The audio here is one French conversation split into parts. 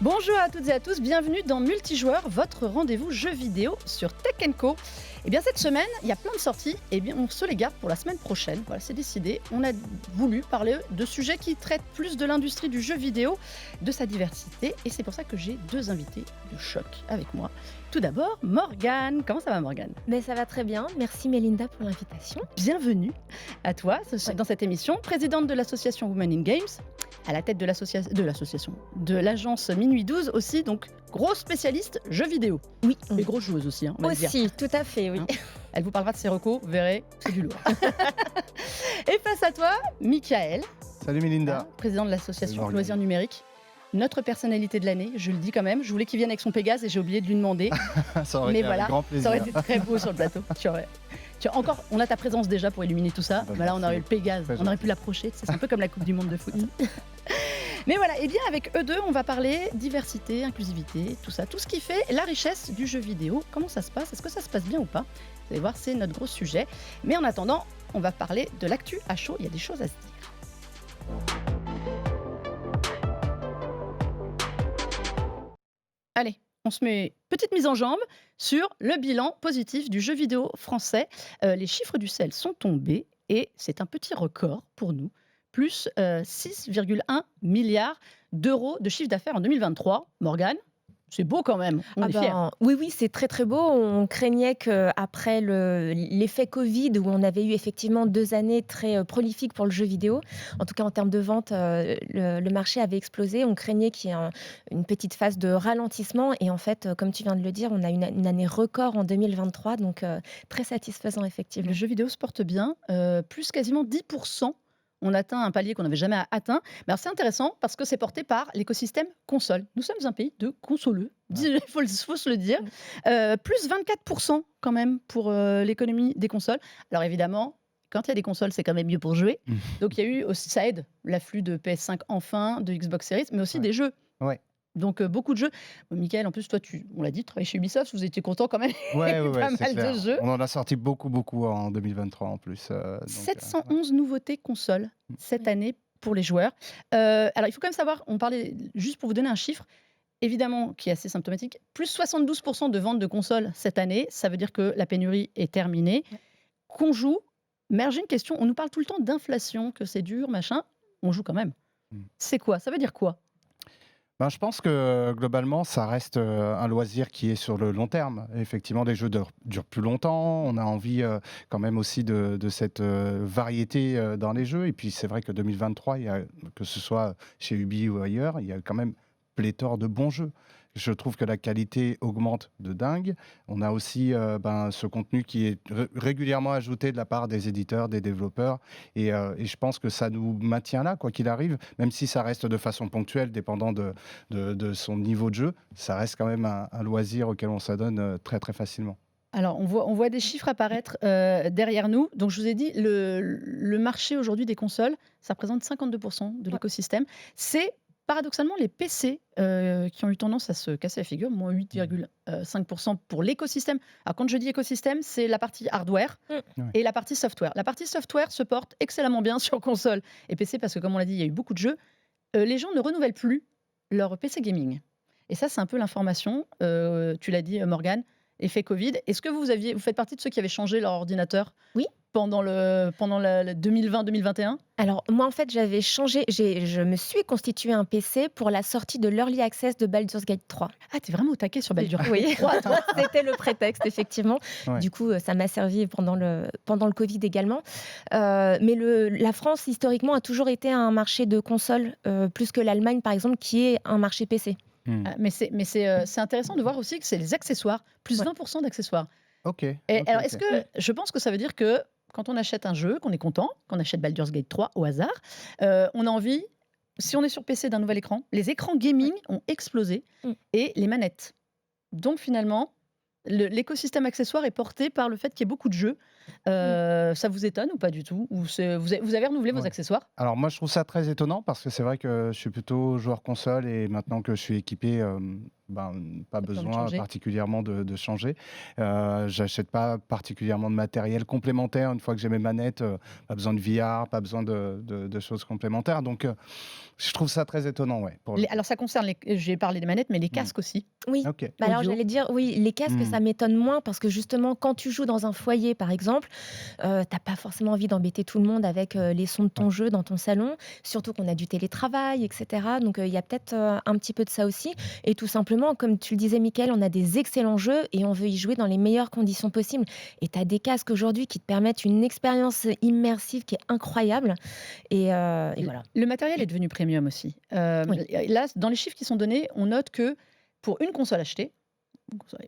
Bonjour à toutes et à tous, bienvenue dans Multijoueur, votre rendez-vous jeu vidéo sur Tech & Co. Et bien cette semaine, il y a plein de sorties, et bien on se les garde pour la semaine prochaine. Voilà, c'est décidé. On a voulu parler de sujets qui traitent plus de l'industrie du jeu vidéo, de sa diversité, et c'est pour ça que j'ai deux invités de choc avec moi. Tout d'abord, Morgane. Comment ça va, Morgane? Mais ça va très bien. Merci Mélinda pour l'invitation. Bienvenue à toi dans cette émission, présidente de l'association Women in Games, à la tête de l'agence Minuit 12 aussi, donc grosse spécialiste jeux vidéo. Oui. Et grosse joueuse aussi, on va le dire. Aussi, tout à fait, oui. Hein, elle vous parlera de ses recos, vous verrez, c'est du lourd. Et face à toi, Michael. Salut Mélinda. Président de l'association Salut, Loisirs Numériques. Notre personnalité de l'année, je le dis quand même. Je voulais qu'il vienne avec son Pégase et j'ai oublié de lui demander. Ça aurait Mais été voilà, avec grand plaisir. ça aurait été très beau sur le plateau. Encore, on a ta présence déjà pour illuminer tout ça. Là, on aurait eu le Pégase, on aurait pu l'approcher. C'est un peu comme la Coupe du Monde de foot. Mais voilà, et bien avec eux deux, on va parler diversité, inclusivité, tout ça, tout ce qui fait la richesse du jeu vidéo. Comment ça se passe? Est-ce que ça se passe bien ou pas? Vous allez voir, c'est notre gros sujet. Mais en attendant, on va parler de l'actu à chaud. Il y a des choses à se dire. Allez, on se met petite mise en jambe sur le bilan positif du jeu vidéo français. Les chiffres du CEL sont tombés et c'est un petit record pour nous. Plus 6,1 milliards d'euros de chiffre d'affaires en 2023. Morgane, c'est beau quand même, on est fiers. Oui, c'est très très beau. On craignait qu'après l'effet Covid, où on avait eu effectivement 2 années très prolifiques pour le jeu vidéo, en tout cas en termes de vente, le marché avait explosé. On craignait qu'il y ait une petite phase de ralentissement. Et en fait, comme tu viens de le dire, on a une année record en 2023, donc très satisfaisant effectivement. Le jeu vidéo se porte bien, plus quasiment 10%. On atteint un palier qu'on n'avait jamais atteint. Mais alors c'est intéressant parce que c'est porté par l'écosystème console. Nous sommes un pays de consoleux, il faut se le dire. Plus 24% quand même pour l'économie des consoles. Alors évidemment, quand il y a des consoles, c'est quand même mieux pour jouer. Donc il y a eu aussi, ça aide, l'afflux de PS5 enfin, de Xbox Series, mais aussi des jeux. Ouais. Donc beaucoup de jeux. Michael, en plus, toi, on l'a dit, tu travailles chez Ubisoft, vous étiez content quand même. Ouais, pas mal clair. de jeux. On en a sorti beaucoup en 2023 en plus. 711 nouveautés consoles cette année pour les joueurs. Alors, il faut quand même savoir, on parlait, juste pour vous donner un chiffre, évidemment, qui est assez symptomatique, plus 72% de ventes de consoles cette année, ça veut dire que la pénurie est terminée, qu'on joue. Mais j'ai une question, on nous parle tout le temps d'inflation, que c'est dur, machin, on joue quand même. C'est quoi? Ça veut dire quoi? Je pense que globalement, ça reste un loisir qui est sur le long terme. Effectivement, les jeux durent plus longtemps. On a envie quand même aussi de cette variété dans les jeux. Et puis, c'est vrai que 2023, que ce soit chez Ubi ou ailleurs, il y a quand même pléthore de bons jeux. Je trouve que la qualité augmente de dingue. On a aussi ce contenu qui est régulièrement ajouté de la part des éditeurs, des développeurs. Et je pense que ça nous maintient là, quoi qu'il arrive. Même si ça reste de façon ponctuelle, dépendant de son niveau de jeu, ça reste quand même un loisir auquel on s'adonne très, très facilement. Alors, on voit des chiffres apparaître derrière nous. Donc, je vous ai dit, le marché aujourd'hui des consoles, ça représente 52% de l'écosystème. C'est paradoxalement les PC qui ont eu tendance à se casser la figure, moins 8,5% pour l'écosystème. Alors, quand je dis écosystème, c'est la partie hardware et la partie software. La partie software se porte excellemment bien sur console et PC parce que, comme on l'a dit, il y a eu beaucoup de jeux. Les gens ne renouvellent plus leur PC gaming. Et ça, c'est un peu l'information. Tu l'as dit, Morgane. Effet Covid. Est-ce que vous faites partie de ceux qui avaient changé leur ordinateur pendant la 2020-2021? Alors moi en fait j'avais changé, je me suis constitué un PC pour la sortie de l'Early Access de Baldur's Gate 3. Ah, t'es vraiment au taquet sur Baldur's Gate Oui, 3, toi. c'était le prétexte effectivement. Ouais. Du coup ça m'a servi pendant le Covid également. Mais la France historiquement a toujours été un marché de consoles, plus que l'Allemagne par exemple qui est un marché PC. Mais c'est intéressant de voir aussi que c'est les accessoires, plus 20% d'accessoires. Alors, est-ce que je pense que ça veut dire que quand on achète un jeu, qu'on est content, qu'on achète Baldur's Gate 3 au hasard, on a envie, si on est sur PC, d'un nouvel écran, les écrans gaming ont explosé et les manettes. Donc finalement, l'écosystème accessoire est porté par le fait qu'il y ait beaucoup de jeux. Ça vous étonne ou pas du tout? Ou vous avez renouvelé vos accessoires? Alors moi, je trouve ça très étonnant parce que c'est vrai que je suis plutôt joueur console et maintenant que je suis équipé pas T'as plus envie de besoin changer. particulièrement de changer. J'achète pas particulièrement de matériel complémentaire. Une fois que j'ai mes manettes, pas besoin de VR, pas besoin de choses complémentaires. Donc, je trouve ça très étonnant, ouais, pour le coup. Alors ça concerne j'ai parlé des manettes, mais les Mmh. casques aussi, Oui. OK. Bah, alors audio. j'allais dire, oui, les casques, Mmh. ça m'étonne moins parce que justement, quand tu joues dans un foyer, par exemple, tu pas forcément envie d'embêter tout le monde avec, les sons de Ouais. ton jeu dans ton salon. Surtout qu'on a du télétravail et cetera. Donc, il y a peut-être, un petit peu de ça aussi et tout simplement, comme tu le disais Mickaël, on a des excellents jeux et on veut y jouer dans les meilleures conditions possibles et tu as des casques aujourd'hui qui te permettent une expérience immersive qui est incroyable et voilà. Le matériel est devenu premium aussi. Oui. Là, dans les chiffres qui sont donnés, on note que pour une console achetée,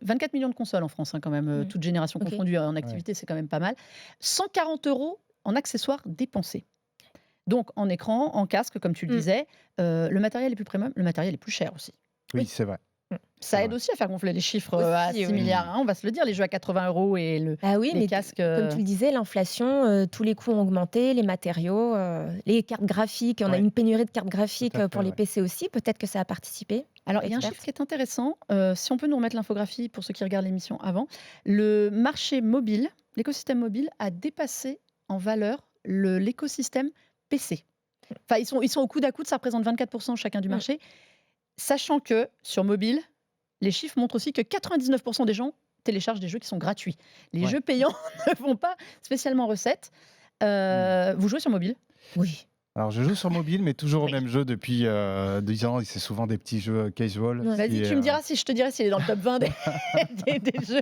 24 millions de consoles en France, hein, quand même, Mmh. toutes générations OK. confondues en Ouais. activité, c'est quand même pas mal. 140 € en accessoires dépensés. Donc en écran, en casque, comme tu le Mmh. disais, le matériel est plus premium, le matériel est plus cher aussi. Oui, Oui. c'est vrai. Mmh. C'est Ça aide vrai. aussi à faire gonfler les chiffres à Aussi, 6 oui. milliards, Mmh. hein, on va se le dire, les jeux à 80 € et Ah oui, les mais casques. comme tu le disais, l'inflation, tous les coûts ont augmenté, les matériaux, les cartes graphiques. On a Ouais, une pénurie de cartes tout graphiques, à fait, pour les ouais. PC aussi. Peut-être que ça a participé? Alors, Pas il y a un chiffre experte. qui est intéressant, si on peut nous remettre l'infographie pour ceux qui regardent l'émission avant. Le marché mobile, l'écosystème mobile a dépassé en valeur l'écosystème PC. Enfin, ils sont au coude à coude, ça représente 24 % chacun du Mmh. marché. Sachant que sur mobile, les chiffres montrent aussi que 99 % des gens téléchargent des jeux qui sont gratuits. Les Ouais. jeux payants ne font pas spécialement recette. Mmh. Vous jouez sur mobile? Oui. Alors, je joue sur mobile, mais toujours au Oui. même jeu depuis 10 ans. Et c'est souvent des petits jeux casual. Ouais. Vas-y, Qui, tu me diras si je te dirai s'il est dans le top 20 des jeux.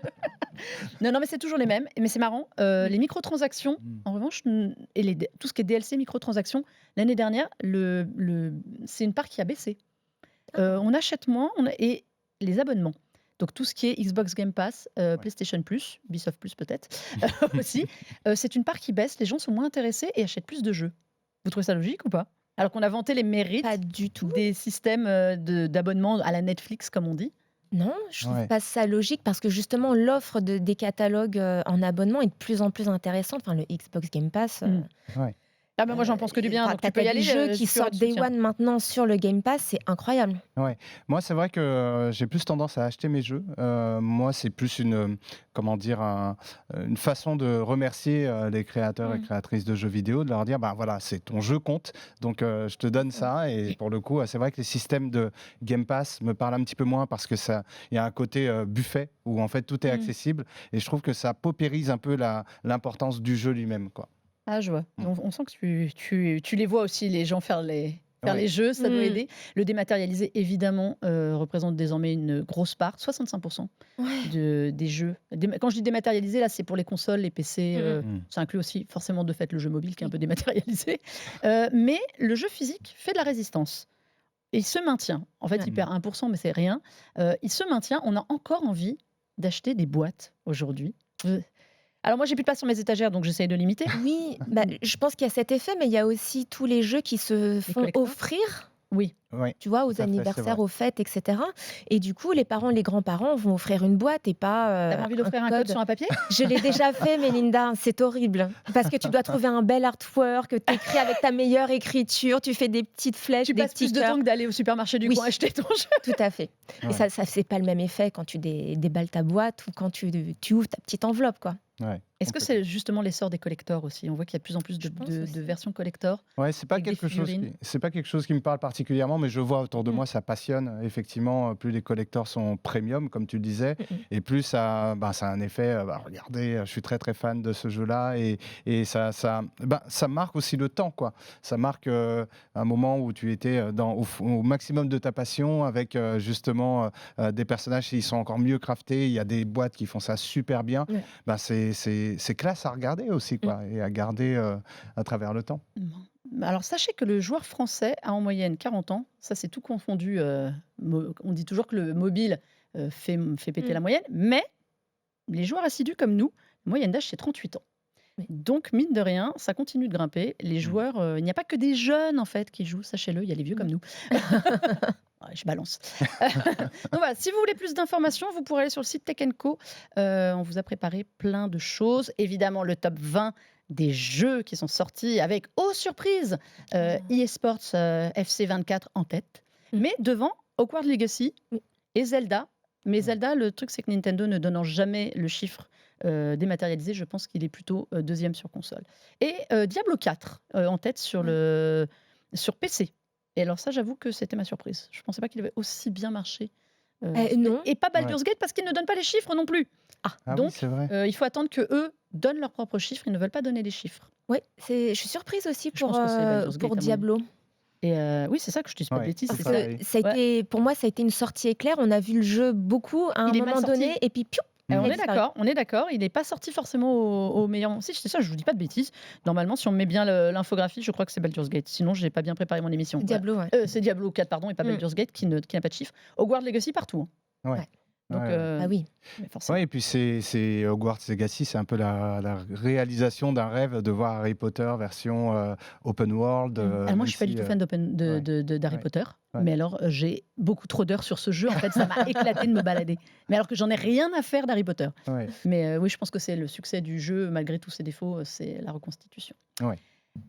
Non, non, mais c'est toujours les mêmes. Mais c'est marrant. Les microtransactions, Mmh. en revanche, et tout ce qui est DLC, microtransactions, l'année dernière, c'est une part qui a baissé. On achète moins et les abonnements. Donc tout ce qui est Xbox Game Pass, PlayStation Plus, Ubisoft Plus peut-être aussi, c'est une part qui baisse. Les gens sont moins intéressés et achètent plus de jeux. Vous trouvez ça logique ou pas? Alors qu'on a vanté les Pas mérites du tout. des systèmes d'abonnement à la Netflix, comme on dit. Non, je trouve Ouais. pas ça logique parce que justement l'offre des catalogues, en abonnement est de plus en plus intéressante. Enfin, le Xbox Game Pass, Mm. Ouais. Ah ben moi j'en pense que du bien, donc tu peux y des aller. jeux Je qui suis sortent de Day soutien. One maintenant sur le Game Pass, c'est incroyable. Ouais. Moi, c'est vrai que j'ai plus tendance à acheter mes jeux. Moi, c'est plus comment dire, une façon de remercier les créateurs et Mmh. créatrices de jeux vidéo, de leur dire, bah voilà, c'est ton jeu compte, donc je te donne ça. Et pour le coup, c'est vrai que les systèmes de Game Pass me parlent un petit peu moins parce que il y a un côté buffet où en fait tout est Mmh. accessible. Et je trouve que ça paupérise un peu l'importance du jeu lui-même, quoi. Ah, je vois. Mm. On sent que tu les vois aussi, les gens faire Ouais. les jeux, ça doit Mmh. aider. Le dématérialisé, évidemment, représente désormais une grosse part, 65% Ouais. des jeux. Quand je dis dématérialisé, là, c'est pour les consoles, les PC. Mmh. Mm. Ça inclut aussi forcément de fait le jeu mobile qui est un Oui. peu dématérialisé. Mais le jeu physique fait de la résistance. Et il se maintient. En fait, Ouais. il perd 1%, mais c'est rien. Il se maintient. On a encore envie d'acheter des boîtes aujourd'hui. Alors moi, j'ai plus de place sur mes étagères, donc j'essaye de limiter. Oui, bah, je pense qu'il y a cet effet, mais il y a aussi tous les jeux qui se font collecteurs. offrir, Oui. Ouais. tu vois, Tout à aux fait, c'est anniversaires, vrai. aux fêtes, etc. Et du coup, les parents, les grands-parents vont offrir une boîte et pas T'avais envie d'offrir un code sur un papier? Je l'ai déjà fait, Mélinda, c'est horrible. Parce que tu dois trouver un bel artwork, tu écris avec ta meilleure écriture, tu fais des petites flèches, Tu des passes plus petits de cœurs. temps que d'aller au supermarché du Oui. coin acheter ton jeu. Tout à fait. Ouais. Et ça c'est pas le même effet quand tu déballes ta boîte ou quand tu ouvres ta petite enveloppe, quoi. Ouais, Est-ce que complètement. c'est justement l'essor des collectors aussi? On voit qu'il y a de plus en plus Je pense de aussi. versions collector Ouais, c'est pas avec des quelque chose figurines. c'est pas quelque chose qui me parle particulièrement, mais je vois autour de Mmh. moi, ça passionne. Effectivement, plus les collecteurs sont premium, comme tu le disais, Mmh mh. et plus ça a un effet, regardez, je suis très, très fan de ce jeu-là, et ça marque aussi le temps, quoi. Ça marque, un moment où tu étais, au maximum de ta passion avec, justement, des personnages qui sont encore mieux craftés. Il y a des boîtes qui font ça super bien. Ouais. C'est classe à regarder aussi, quoi, et à garder, à travers le temps. Alors sachez que le joueur français a en moyenne 40 ans. Ça, c'est tout confondu. On dit toujours que le mobile fait péter Mmh. la moyenne, mais les joueurs assidus comme nous, la moyenne d'âge, c'est 38 ans. Oui. Donc, mine de rien, ça continue de grimper. Les joueurs, il n'y a pas que des jeunes, en fait, qui jouent, sachez-le, il y a les vieux comme nous. Ouais, je balance. Donc voilà, si vous voulez plus d'informations, vous pourrez aller sur le site Tech Co. On vous a préparé plein de choses. Évidemment, le top 20 des jeux qui sont sortis avec, oh surprise, eSports FC 24 en tête. Mm. Mais devant, Hogwarts Legacy Oui. et Zelda. Mais Ouais. Zelda, le truc, c'est que Nintendo ne donnant jamais le chiffre dématérialisé, je pense qu'il est plutôt deuxième sur console. Et Diablo 4 en tête Ouais. sur PC. Et alors ça, j'avoue que c'était ma surprise. Je ne pensais pas qu'il avait aussi bien marché. Non. Et pas Ouais. Baldur's Gate parce qu'ils ne donnent pas les chiffres non plus. Ah, Ah oui, c'est Donc, vrai. il faut attendre que eux donnent leurs propres chiffres. Ils ne veulent pas donner les chiffres. ouais, je suis surprise aussi Je pense que c'est Baldur's Gate pour à mon avis. Diablo. Et oui, c'est ça que je te dis pas de Ouais, bêtises. c'est Parce C'est que ça. pareil. ça a Ouais, été, pour moi, ça a été une sortie éclair. On a vu le jeu beaucoup à un il est mal moment sorti. donné, et puis piou, On il a Mmh. est disparu. d'accord, on est d'accord. Il n'est pas sorti forcément au meilleur. Si, c'est ça, je vous dis pas de bêtises. Normalement, si on met bien l'infographie, je crois que c'est Baldur's Gate. Sinon, je n'ai pas bien préparé mon émission. Voilà. Diablo, ouais. C'est Diablo 4, pardon, et pas Mm. Baldur's Gate qui n'a pas de chiffre. Hogwarts Legacy partout, hein. Ouais. Ouais. Donc, Ouais, ouais. Ah oui. mais forcément. Ouais, et puis c'est Hogwarts Legacy, c'est un peu la réalisation d'un rêve de voir Harry Potter version open world, Alors moi, même je suis pas du si tout fan ouais, d'Harry ouais, Potter, ouais. mais alors j'ai beaucoup trop d'heures sur ce jeu. En fait, ça m'a éclaté de me balader. Mais alors que j'en ai rien à faire d'Harry Potter. Ouais, Mais oui, je pense que c'est le succès du jeu, malgré tous ses défauts, c'est la reconstitution. ouais.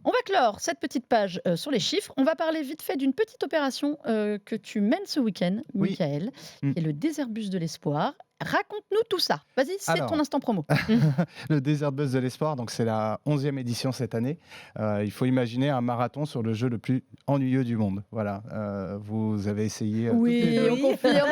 On va clore cette petite page sur les chiffres. On va parler vite fait d'une petite opération que tu mènes ce week-end, Oui. Michael, Mmh. qui est le Déserbus de l'espoir. Raconte-nous tout ça. Vas-y, c'est ton Alors, instant promo. le Desert Bus de l'espoir, donc c'est la 11e édition cette année. Il faut imaginer un marathon sur le jeu le plus ennuyeux du monde. Voilà, vous avez essayé toutes les Oui, 2. on confirme.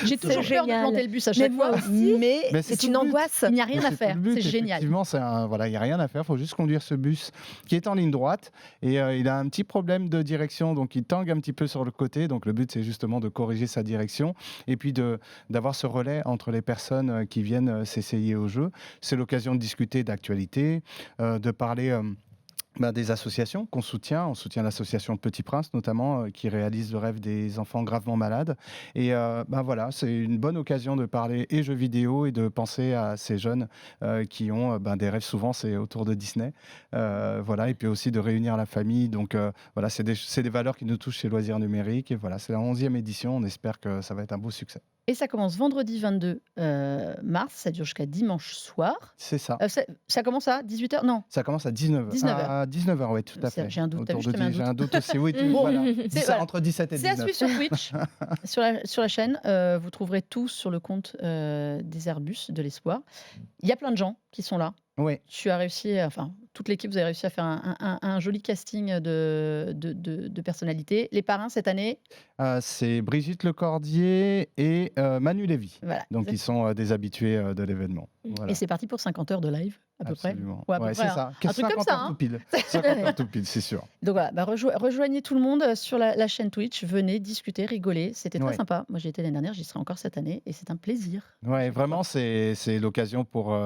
J'ai toujours C'est peur de génial. planter le bus à Mais chaque moi fois, aussi. mais Mais C'est tout une le but. angoisse. il n'y a rien Mais à c'est tout faire. le but, C'est génial. effectivement, voilà, il y a rien à faire, il faut juste conduire ce bus qui est en ligne droite et il a un petit problème de direction, donc il tangue un petit peu sur le côté. Donc le but, c'est justement de corriger sa direction et puis d'avoir ce relais entre les personnes qui viennent s'essayer au jeu. C'est l'occasion de discuter d'actualité, de parler des associations qu'on soutient. On soutient l'association Petit Prince notamment, qui réalise le rêve des enfants gravement malades. Et voilà, c'est une bonne occasion de parler et jeux vidéo et de penser à ces jeunes qui ont des rêves, souvent c'est autour de Disney. Voilà, et puis aussi de réunir la famille. Donc voilà, c'est des valeurs qui nous touchent chez Loisirs Numériques. Et voilà, c'est la 11e édition. On espère que ça va être un beau succès. Et ça commence vendredi 22 mars, ça dure jusqu'à dimanche soir. C'est ça. Ça commence à 18h? Non, Ça commence à 19h. 19h. À 19h, oui, tout à fait. J'ai un doute, t'as vu, Autour je te mets un j'ai doute. un doute aussi. Oui, Bon, voilà. c'est voilà. Entre 17 et C'est à 19. suivre sur Twitch, sur la chaîne. Vous trouverez tout sur le compte des Airbus de l'espoir. Il y a plein de gens qui sont là. Oui, Tu as réussi, enfin, toute l'équipe, vous avez réussi à faire un joli casting de personnalités. Les parrains cette année, c'est Brigitte Lecordier et Manu Lévy. voilà. Donc, ils sont des habitués de l'événement. Voilà. Et c'est parti pour 50 heures de live, à peu près. Absolument. Ouais, à peu Ouais, près, c'est hein. ça. Un truc comme 50 ça, heures hein. tout pile. 50 heures tout pile, c'est sûr. Donc voilà, rejoignez tout le monde sur la chaîne Twitch. Venez discuter, rigoler. C'était très Ouais. sympa. Moi, j'y étais l'année dernière, j'y serai encore cette année. Et c'est un plaisir. Ouais, vraiment, c'est l'occasion pour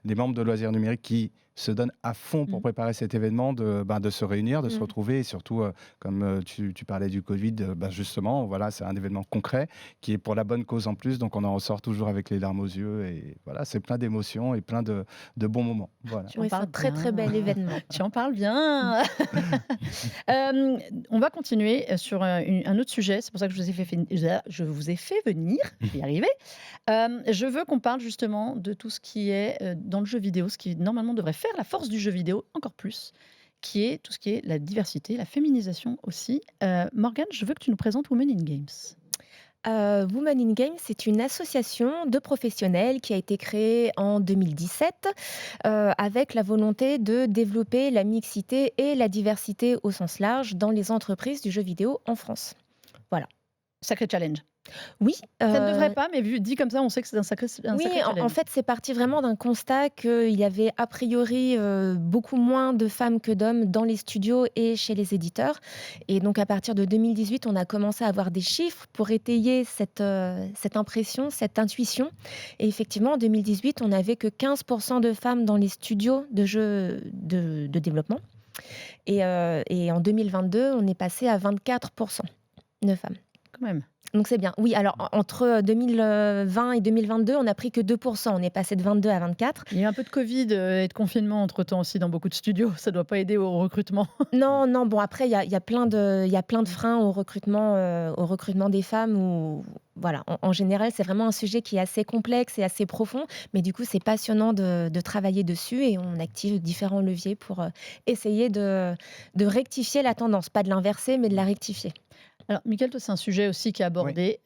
les membres de Loisirs Numériques qui se donnent à fond pour Mhm. préparer cet événement, de se réunir, de se Mhm. retrouver et surtout, comme tu parlais du Covid, justement, voilà, c'est un événement concret qui est pour la bonne cause en plus, donc on en ressort toujours avec les larmes aux yeux et voilà, c'est plein d'émotions et plein de bons moments. Voilà. Tu en Oui, c'est un parles très très bien. bel événement. Tu en parles bien. On va continuer sur un autre sujet. C'est pour ça que je vous ai fait venir. Je vais y arriver. Je veux qu'on parle justement de tout ce qui est dans le jeu vidéo, ce qui normalement devrait faire la force du jeu vidéo encore plus, qui est tout ce qui est la diversité, la féminisation aussi. Morgane, je veux que tu nous présentes Women in Games. Women in Games, c'est une association de professionnels qui a été créée en 2017 avec la volonté de développer la mixité et la diversité au sens large dans les entreprises du jeu vidéo en France. Voilà. Sacré challenge. Oui, Ça ne devrait pas, mais dit comme ça, on sait que c'est un sacré oui, en challenge. fait, c'est parti vraiment d'un constat qu'il y avait a priori beaucoup moins de femmes que d'hommes dans les studios et chez les éditeurs. Et donc, à partir de 2018, on a commencé à avoir des chiffres pour étayer cette impression, cette intuition. Et effectivement, en 2018, on n'avait que 15% de femmes dans les studios de jeux de développement. Et en 2022, on est passé à 24% de femmes. Quand même. Donc c'est bien. Oui, alors entre 2020 et 2022, on n'a pris que 2%. On est passé de 22 à 24. Il y a eu un peu de Covid et de confinement entre-temps aussi dans beaucoup de studios. Ça ne doit pas aider au recrutement. Non, non, bon après, il y a plein de freins au recrutement des femmes. Où, voilà, en général, c'est vraiment un sujet qui est assez complexe et assez profond. Mais du coup, c'est passionnant de travailler dessus et on active différents leviers pour essayer de rectifier la tendance. Pas de l'inverser, mais de la rectifier. Alors, Mickaël, toi, c'est un sujet aussi qui est Oui. abordé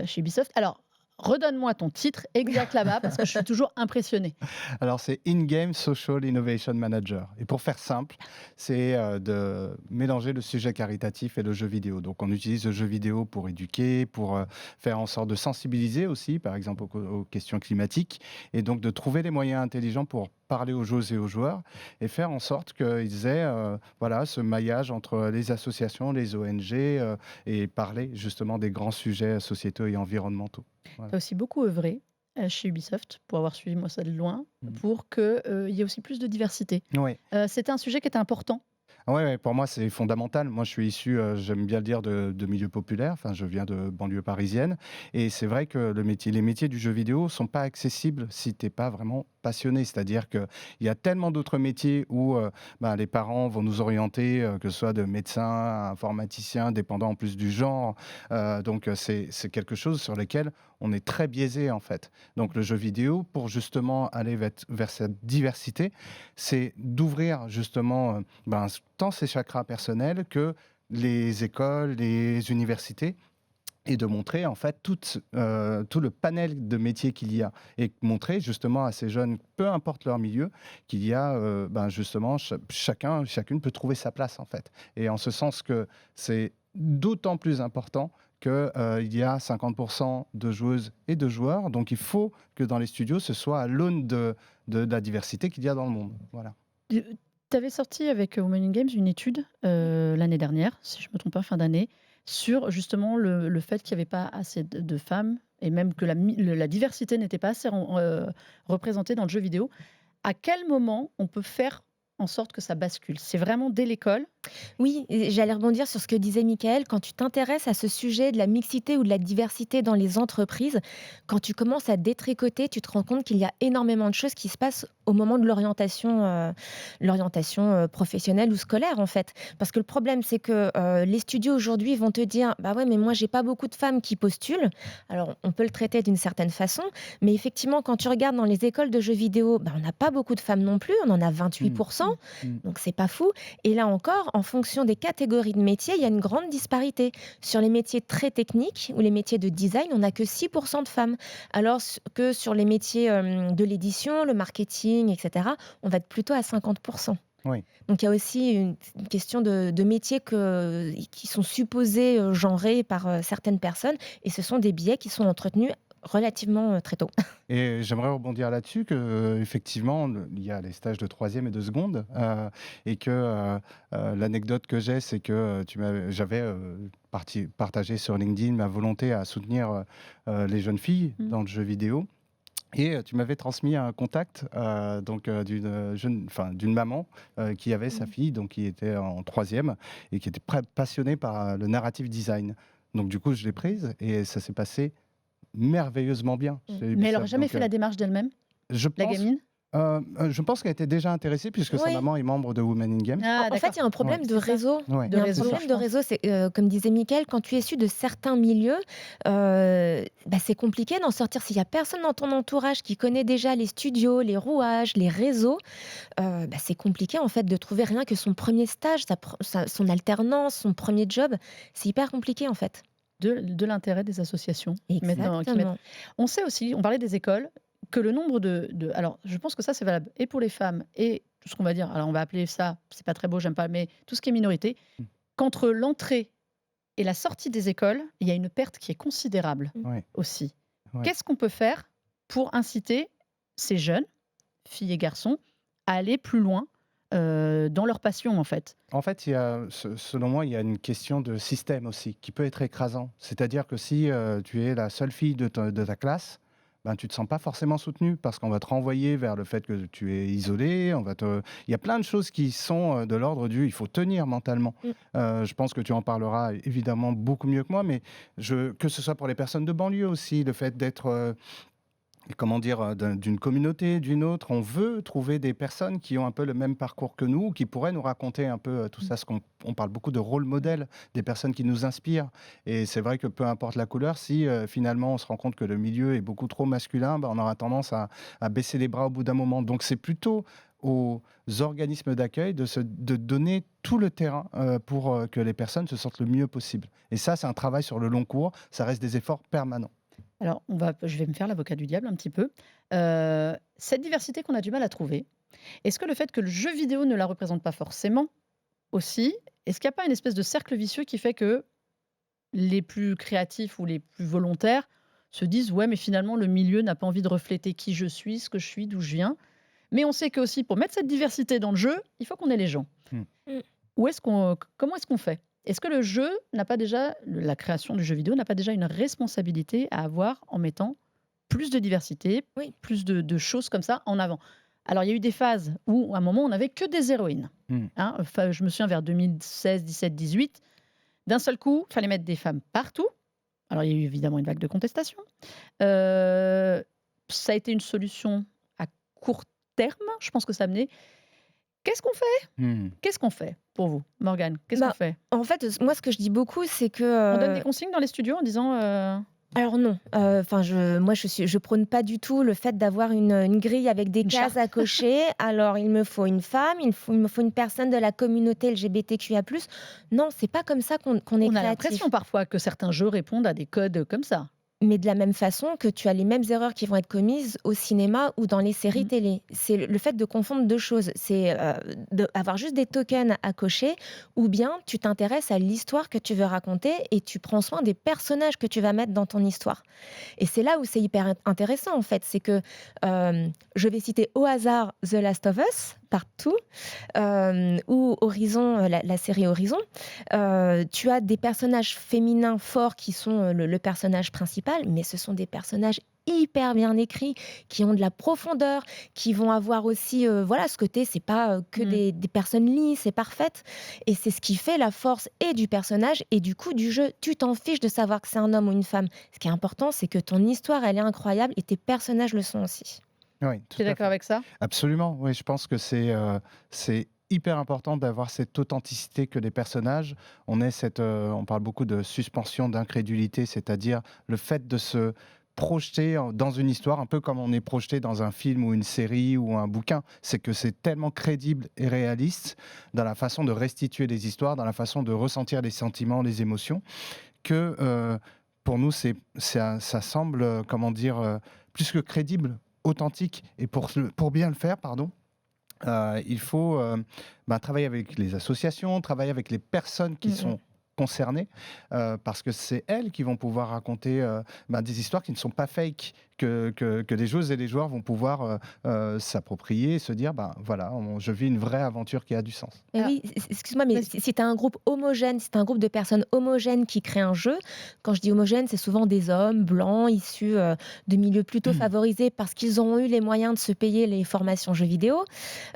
chez Ubisoft. Alors, redonne-moi ton titre exact là-bas, parce que je suis toujours impressionnée. Alors, c'est In-Game Social Innovation Manager. Et pour faire simple, c'est de mélanger le sujet caritatif et le jeu vidéo. Donc, on utilise le jeu vidéo pour éduquer, pour faire en sorte de sensibiliser aussi, par exemple, aux questions climatiques, et donc de trouver les moyens intelligents pour parler aux joueuses et aux joueurs et faire en sorte qu'ils aient voilà, ce maillage entre les associations, les ONG et parler justement des grands sujets sociétaux et environnementaux. Tu Voilà. as aussi beaucoup œuvré chez Ubisoft, pour avoir suivi moi ça de loin, Mhm. pour qu'il y ait aussi plus de diversité. Oui. C'était un sujet qui était important. Ouais, ouais, pour moi, c'est fondamental. Moi, je suis issu, j'aime bien le dire, de milieux populaires. Enfin, je viens de banlieue parisienne. Et c'est vrai que les métiers du jeu vidéo sont pas accessibles si tu n'es pas vraiment passionné. C'est-à-dire qu'il y a tellement d'autres métiers où ben, les parents vont nous orienter, que ce soit de médecins, informaticiens, dépendant en plus du genre. Donc, c'est quelque chose sur lequel on est très biaisé, en fait. Donc, le jeu vidéo, pour justement aller vers cette diversité, c'est d'ouvrir justement ben, tant ses chakras personnels que les écoles, les universités, et de montrer en fait tout le panel de métiers qu'il y a et montrer justement à ces jeunes, peu importe leur milieu, qu'il y a ben, justement chacune peut trouver sa place en fait. Et en ce sens que c'est d'autant plus important qu'il y a 50% de joueuses et de joueurs, donc il faut que dans les studios, ce soit à l'aune de la diversité qu'il y a dans le monde. Voilà. Tu avais sorti avec Women in Games une étude l'année dernière, si je ne me trompe pas, fin d'année, sur justement le fait qu'il n'y avait pas assez de femmes et même que la diversité n'était pas assez représentée dans le jeu vidéo. À quel moment on peut faire en sorte que ça bascule? C'est vraiment dès l'école? Oui, et j'allais rebondir sur ce que disait Mickaël. Quand tu t'intéresses à ce sujet de la mixité ou de la diversité dans les entreprises, quand tu commences à détricoter, tu te rends compte qu'il y a énormément de choses qui se passent au moment de l'orientation professionnelle ou scolaire, en fait. Parce que le problème, c'est que les studios aujourd'hui vont te dire, bah ouais, mais moi, j'ai pas beaucoup de femmes qui postulent. Alors, on peut le traiter d'une certaine façon, mais effectivement, quand tu regardes dans les écoles de jeux vidéo, bah, on n'a pas beaucoup de femmes non plus, on en a Mm. 28%, Mm. donc c'est pas fou. Et là encore, en fonction des catégories de métiers, il y a une grande disparité. Sur les métiers très techniques ou les métiers de design, on n'a que 6% de femmes. Alors que sur les métiers de l'édition, le marketing, etc., on va être plutôt à 50%. Oui. Donc il y a aussi une question de métiers qui sont supposés genrés par certaines personnes, et ce sont des biais qui sont entretenus relativement très tôt. Et j'aimerais rebondir là-dessus que effectivement, il y a les stages de troisième et de seconde, et que l'anecdote que j'ai, c'est que j'avais partagé sur LinkedIn ma volonté à soutenir les jeunes filles Mm. dans le jeu vidéo. Et tu m'avais transmis un contact donc d'une maman qui avait sa fille, donc qui était en troisième et qui était passionnée par le narrative design. Donc du coup, je l'ai prise et ça s'est passé merveilleusement bien chez Mais elle n'aurait Ubisoft. jamais Donc, fait la démarche d'elle-même, je la pense, gamine? je pense qu'elle était déjà intéressée puisque sa Oui. maman est membre de Women in Games. Ah, En fait, il y a un d'accord. Ouais. problème de C'est ça. réseau. Ouais, Il y a un réseau, problème je de pense. réseau. C'est, comme disait Mickaël, quand tu es issu de certains milieux, bah, c'est compliqué d'en sortir. S'il y a personne dans ton entourage qui connaît déjà les studios, les rouages, les réseaux, bah, c'est compliqué en fait de trouver rien que son premier stage, son alternance, son premier job. C'est hyper compliqué en fait. De l'intérêt des associations qui mettent. Exactement. On sait aussi, on parlait des écoles, que le nombre alors, je pense que ça, c'est valable et pour les femmes et tout ce qu'on va dire, alors on va appeler ça, c'est pas très beau, j'aime pas, mais tout ce qui est minorité, Mmh. qu'entre l'entrée et la sortie des écoles, il y a une perte qui est considérable Ouais, aussi. ouais. Qu'est-ce qu'on peut faire pour inciter ces jeunes, filles et garçons, à aller plus loin dans leur passion, en fait? En fait, selon moi, il y a une question de système aussi qui peut être écrasant. C'est-à-dire que si tu es la seule fille de ta classe, ben, tu ne te sens pas forcément soutenue parce qu'on va te renvoyer vers le fait que tu es isolé. Il y a plein de choses qui sont de l'ordre du il faut tenir mentalement. Mm. Je pense que tu en parleras évidemment beaucoup mieux que moi, mais que ce soit pour les personnes de banlieue aussi, le fait d'être comment dire, d'une communauté, d'une autre. On veut trouver des personnes qui ont un peu le même parcours que nous, qui pourraient nous raconter un peu tout ça. On parle beaucoup de rôle modèle, des personnes qui nous inspirent. Et c'est vrai que peu importe la couleur, si finalement on se rend compte que le milieu est beaucoup trop masculin, bah, on aura tendance à baisser les bras au bout d'un moment. Donc c'est plutôt aux organismes d'accueil de donner tout le terrain pour que les personnes se sentent le mieux possible. Et ça, c'est un travail sur le long cours, ça reste des efforts permanents. Alors, je vais me faire l'avocat du diable un petit peu. Cette diversité qu'on a du mal à trouver, est-ce que le fait que le jeu vidéo ne la représente pas forcément aussi, est-ce qu'il n'y a pas une espèce de cercle vicieux qui fait que les plus créatifs ou les plus volontaires se disent: «Ouais, mais finalement, le milieu n'a pas envie de refléter qui je suis, ce que je suis, d'où je viens». Mais on sait qu'aussi pour mettre cette diversité dans le jeu, il faut qu'on ait les gens. Mmh. Mmh. Comment est-ce qu'on fait? Est-ce que le jeu n'a pas déjà la création du jeu vidéo n'a pas déjà une responsabilité à avoir en mettant plus de diversité, Oui. plus de choses comme ça en avant? Alors il y a eu des phases où à un moment on n'avait que des héroïnes, Mmh. hein, enfin, je me souviens vers 2016, 17, 18, d'un seul coup, il fallait mettre des femmes partout. Alors il y a eu évidemment une vague de contestation. Ça a été une solution à court terme, je pense que ça a mené. Qu'est-ce qu'on fait? Mmh. Qu'est-ce qu'on fait pour vous? Morgane, qu'est-ce qu'on Bah, fait? en fait, moi, ce que je dis beaucoup, c'est On donne que, des consignes dans les studios en disant, alors non, enfin je prône pas du tout le fait d'avoir une grille avec des une cases charte? à cocher. Alors il me faut une femme, il me faut une personne de la communauté LGBTQIA+. Non, c'est pas comme ça qu'on est On a créatif. l'impression parfois que certains jeux répondent à des codes comme ça. Mais de la même façon que tu as les mêmes erreurs qui vont être commises au cinéma ou dans les séries Mmh. télé. C'est le fait de confondre 2 choses. C'est, avoir juste des tokens à cocher ou bien tu t'intéresses à l'histoire que tu veux raconter et tu prends soin des personnages que tu vas mettre dans ton histoire. Et c'est là où c'est hyper intéressant en fait. C'est que, je vais citer au hasard The Last of Us, partout, ou Horizon, la série Horizon. Tu as des personnages féminins forts qui sont le personnage principal, mais ce sont des personnages hyper bien écrits, qui ont de la profondeur, qui vont avoir aussi voilà, ce côté, c'est pas que Mmh. des personnes lisses et parfaites. Et c'est ce qui fait la force et du personnage et du coup du jeu. Tu t'en fiches de savoir que c'est un homme ou une femme. Ce qui est important, c'est que ton histoire, elle est incroyable et tes personnages le sont aussi. Oui, Tu tout es à d'accord fait. avec ça? Absolument, oui, je pense que c'est hyper important d'avoir cette authenticité que les personnages, on parle beaucoup de suspension d'incrédulité, c'est-à-dire le fait de se projeter dans une histoire, un peu comme on est projeté dans un film ou une série ou un bouquin. C'est que c'est tellement crédible et réaliste dans la façon de restituer les histoires, dans la façon de ressentir les sentiments, les émotions, que pour nous, ça semble, comment dire, plus que crédible, authentique. Et pour bien le faire, pardon, il faut travailler avec les associations, travailler avec les personnes qui Mmh mh. sont concernées, parce que c'est elles qui vont pouvoir raconter des histoires qui ne sont pas fake, que les joueuses et les joueurs vont pouvoir s'approprier et se dire, voilà, je vis une vraie aventure qui a du sens. Mais Alors, oui, excuse-moi, mais vas-y. si tu as un groupe homogène, si tu un groupe de personnes homogènes qui créent un jeu, quand je dis homogène, c'est souvent des hommes blancs issus de milieux plutôt favorisés parce qu'ils auront eu les moyens de se payer les formations jeux vidéo.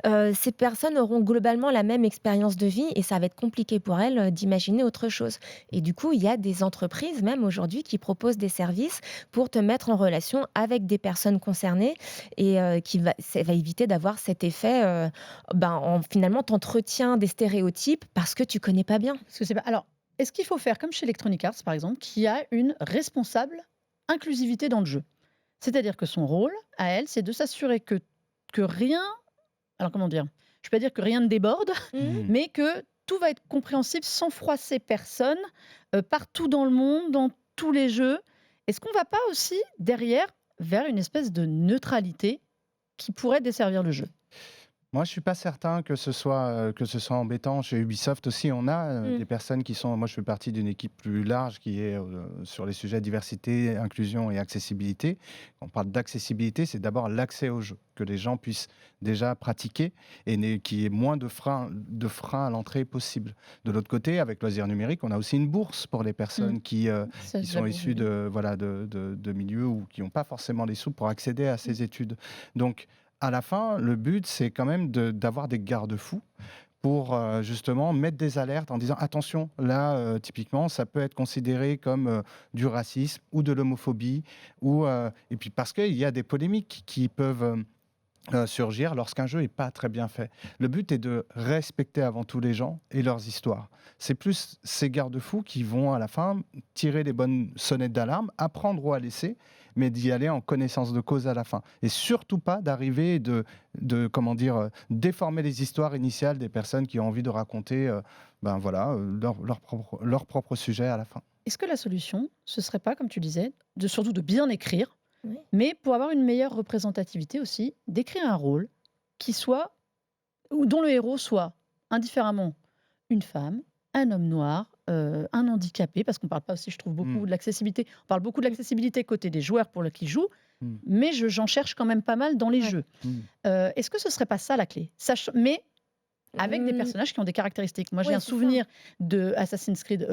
Ces personnes auront globalement la même expérience de vie et ça va être compliqué pour elles d'imaginer autre chose. Et du coup, il y a des entreprises même aujourd'hui qui proposent des services pour te mettre en relation avec des personnes concernées et ça va éviter d'avoir cet effet, finalement, t'entretiens des stéréotypes parce que tu connais pas bien. Parce que c'est pas alors, est-ce qu'il faut faire comme chez Electronic Arts, par exemple, qui a une responsable inclusivité dans le jeu? C'est-à-dire que son rôle, à elle, c'est de s'assurer que rien, alors comment dire? Je ne vais pas dire que rien ne déborde, Mmh. mais que tout va être compréhensible sans froisser personne, partout dans le monde, dans tous les jeux. Est-ce qu'on va pas aussi derrière vers une espèce de neutralité qui pourrait desservir le jeu? Moi, je suis pas certain que ce soit embêtant. Chez Ubisoft aussi, on a Mmh. des personnes qui sont. Moi, je fais partie d'une équipe plus large qui est sur les sujets diversité, inclusion et accessibilité. Quand on parle d'accessibilité, c'est d'abord l'accès au jeu, que les gens puissent déjà pratiquer et qu'il y ait moins de freins à l'entrée possible. De l'autre côté, avec Loisirs Numériques, on a aussi une bourse pour les personnes Mmh. Ça, qui sont j'avais issues vu. de milieux ou qui n'ont pas forcément les sous pour accéder à Mmh. ces études. Donc, à la fin, le but, c'est quand même d'avoir des garde-fous pour justement mettre des alertes en disant attention, là, typiquement, ça peut être considéré comme du racisme ou de l'homophobie, et puis parce qu'il y a des polémiques qui peuvent surgir lorsqu'un jeu n'est pas très bien fait. Le but est de respecter avant tout les gens et leurs histoires. C'est plus ces garde-fous qui vont à la fin tirer les bonnes sonnettes d'alarme, apprendre ou à laisser, mais d'y aller en connaissance de cause à la fin. Et surtout pas d'arriver et comment dire, déformer les histoires initiales des personnes qui ont envie de raconter leur propre sujet à la fin. Est-ce que la solution, ce serait pas, comme tu disais, surtout de bien écrire, Oui. mais pour avoir une meilleure représentativité aussi, d'écrire un rôle qui soit, ou dont le héros soit indifféremment une femme, un homme noir, un handicapé, parce qu'on parle pas aussi, je trouve, beaucoup de l'accessibilité. On parle beaucoup de l'accessibilité côté des joueurs pour qui jouent, mais j'en cherche quand même pas mal dans les jeux. Est-ce que ce serait pas ça la clé? Mais avec des personnages qui ont des caractéristiques. Moi, j'ai un souvenir de Assassin's Creed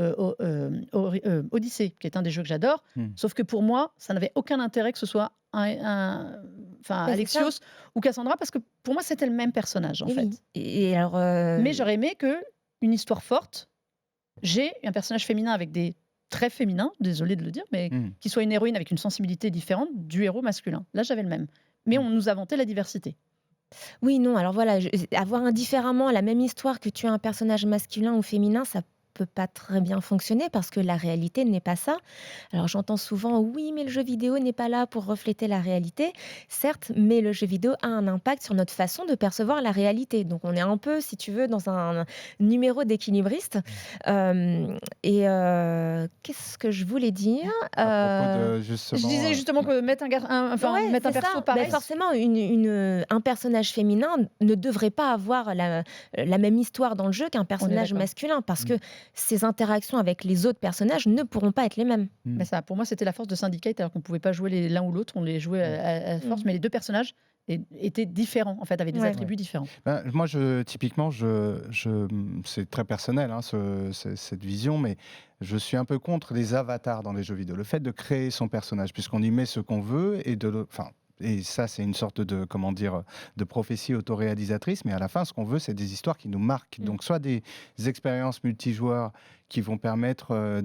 Odyssey, qui est un des jeux que j'adore, sauf que pour moi, ça n'avait aucun intérêt que ce soit Alexios ou Cassandra, parce que pour moi, c'était le même personnage, en fait. Et alors, Mais j'aurais aimé qu'une histoire forte, j'ai un personnage féminin avec des traits féminins, désolé de le dire, mais qui soit une héroïne avec une sensibilité différente du héros masculin. Là, j'avais le même. Mais on nous a vanté la diversité. Oui, non, alors voilà, avoir indifféremment la même histoire que tu as un personnage masculin ou féminin, ça peut pas très bien fonctionner parce que la réalité n'est pas ça. Alors j'entends souvent: «Oui, mais le jeu vidéo n'est pas là pour refléter la réalité». Certes, mais le jeu vidéo a un impact sur notre façon de percevoir la réalité. Donc on est un peu, si tu veux, dans un numéro d'équilibriste. Qu'est-ce que je voulais dire? À propos de Je disais justement que mettre un C'est perso ça. pareil. Forcément, un personnage féminin ne devrait pas avoir la même histoire dans le jeu qu'un personnage d'accord. masculin, parce que ses interactions avec les autres personnages ne pourront pas être les mêmes. Mais ça, pour moi, c'était la force de Syndicate, alors qu'on ne pouvait pas jouer l'un ou l'autre, on les jouait à force, mais les deux personnages étaient différents, en fait, avaient des attributs différents. Moi, typiquement, c'est très personnel, hein, cette vision, mais je suis un peu contre les avatars dans les jeux vidéo. Le fait de créer son personnage, puisqu'on y met ce qu'on veut, et ça, c'est une sorte de prophétie autoréalisatrice, mais à la fin, ce qu'on veut, c'est des histoires qui nous marquent. Donc, soit des expériences multijoueurs qui vont permettre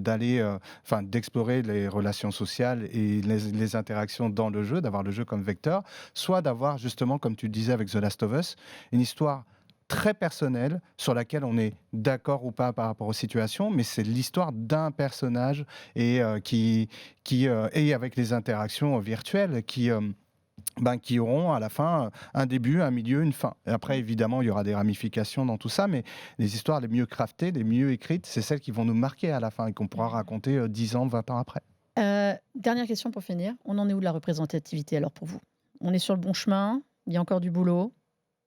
d'explorer les relations sociales et les interactions dans le jeu, d'avoir le jeu comme vecteur, soit d'avoir, justement, comme tu disais avec The Last of Us, une histoire très personnelle sur laquelle on est d'accord ou pas par rapport aux situations, mais c'est l'histoire d'un personnage et avec les interactions virtuelles qui auront à la fin un début, un milieu, une fin. Et après, évidemment, il y aura des ramifications dans tout ça, mais les histoires les mieux craftées, les mieux écrites, c'est celles qui vont nous marquer à la fin et qu'on pourra raconter 10 ans, 20 ans après. Dernière question pour finir. On en est où de la représentativité alors pour vous? On est sur le bon chemin? Il y a encore du boulot?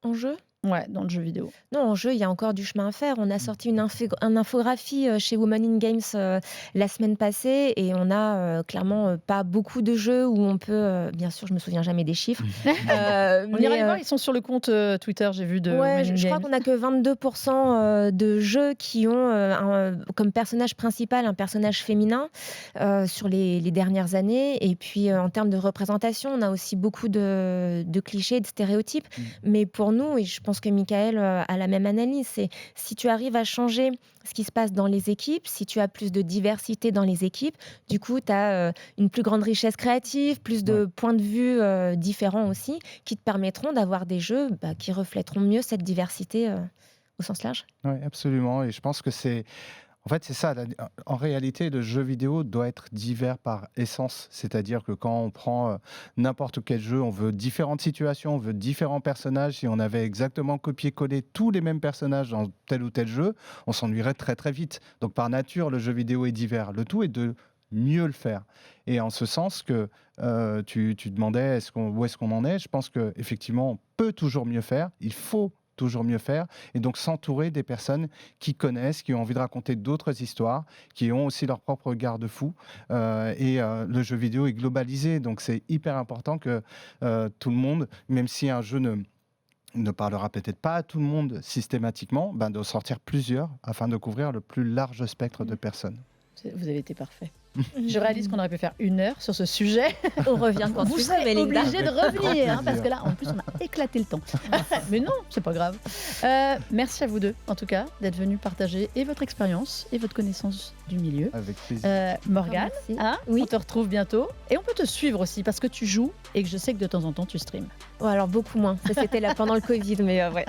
En jeu? Ouais, dans le jeu vidéo. Non, en jeu, il y a encore du chemin à faire. On a sorti une infographie chez Women in Games la semaine passée et on a clairement pas beaucoup de jeux où on peut. Bien sûr, je me souviens jamais des chiffres. On ira les voir, ils sont sur le compte Twitter, j'ai vu de Women in je crois Games. qu'on a que 22% de jeux qui ont comme personnage principal un personnage féminin sur les dernières années. Et puis en termes de représentation, on a aussi beaucoup de clichés, de stéréotypes. Mais pour nous, et je pense que Michael a la même analyse, c'est si tu arrives à changer ce qui se passe dans les équipes, si tu as plus de diversité dans les équipes, du coup, tu as une plus grande richesse créative, plus de points de vue différents aussi, qui te permettront d'avoir des jeux qui reflèteront mieux cette diversité au sens large. Oui, absolument. Et je pense que c'est ça. En réalité, le jeu vidéo doit être divers par essence. C'est-à-dire que quand on prend n'importe quel jeu, on veut différentes situations, on veut différents personnages. Si on avait exactement copié-collé tous les mêmes personnages dans tel ou tel jeu, on s'ennuierait très très vite. Donc par nature, le jeu vidéo est divers. Le tout est de mieux le faire. Et en ce sens que tu demandais où est-ce qu'on en est, je pense qu'effectivement, on peut toujours mieux faire. Il faut toujours mieux faire, et donc s'entourer des personnes qui connaissent, qui ont envie de raconter d'autres histoires, qui ont aussi leur propre garde-fou. Le jeu vidéo est globalisé, donc c'est hyper important que tout le monde, même si un jeu ne parlera peut-être pas à tout le monde systématiquement, de sortir plusieurs afin de couvrir le plus large spectre de personnes. Vous avez été parfait. Je réalise qu'on aurait pu faire 1 heure sur ce sujet. On revient quand vous serez obligé de revenir, parce que là, en plus, on a éclaté le temps. Mais non, c'est pas grave. Merci à vous deux, en tout cas, d'être venus partager et votre expérience et votre connaissance du milieu. Avec plaisir. Morgane, Oui. on te retrouve bientôt. Et on peut te suivre aussi, parce que tu joues et que je sais que de temps en temps, tu streams. Oh, alors beaucoup moins. Ça, c'était là pendant le Covid, mais ouais.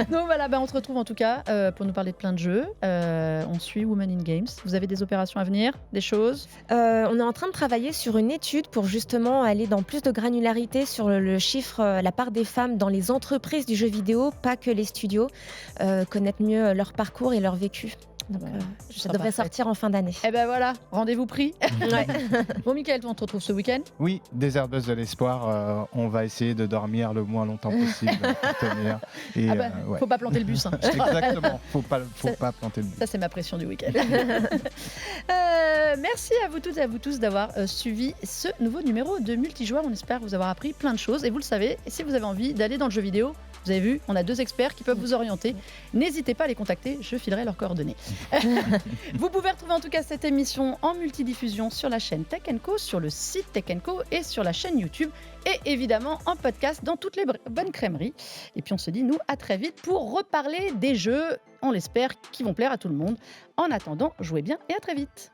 Donc voilà, on se retrouve en tout cas pour nous parler de plein de jeux. On suit Women in Games. Vous avez des opérations à venir, des choses? On est en train de travailler sur une étude pour justement aller dans plus de granularité sur le chiffre, la part des femmes dans les entreprises du jeu vidéo, pas que les studios, connaître mieux leur parcours et leur vécu. Donc, ça devrait sortir en fin d'année. Eh ben voilà, rendez-vous pris. Ouais. Bon, Mickaël, on te retrouve ce week-end. Oui, des Airbus de l'espoir. On va essayer de dormir le moins longtemps possible pour tenir. Et, ouais. Faut pas planter le bus. Exactement, faut pas planter le bus. Ça, c'est ma pression du week-end. Merci à vous toutes et à vous tous d'avoir suivi ce nouveau numéro de Multijoueur. On espère vous avoir appris plein de choses. Et vous le savez, si vous avez envie d'aller dans le jeu vidéo, vous avez vu, on a 2 experts qui peuvent vous orienter. N'hésitez pas à les contacter, je filerai leurs coordonnées. Vous pouvez retrouver en tout cas cette émission en multidiffusion sur la chaîne Tech & Co, sur le site Tech & Co et sur la chaîne YouTube. Et évidemment en podcast dans toutes les bonnes crèmeries. Et puis on se dit, nous, à très vite pour reparler des jeux, on l'espère, qui vont plaire à tout le monde. En attendant, jouez bien et à très vite.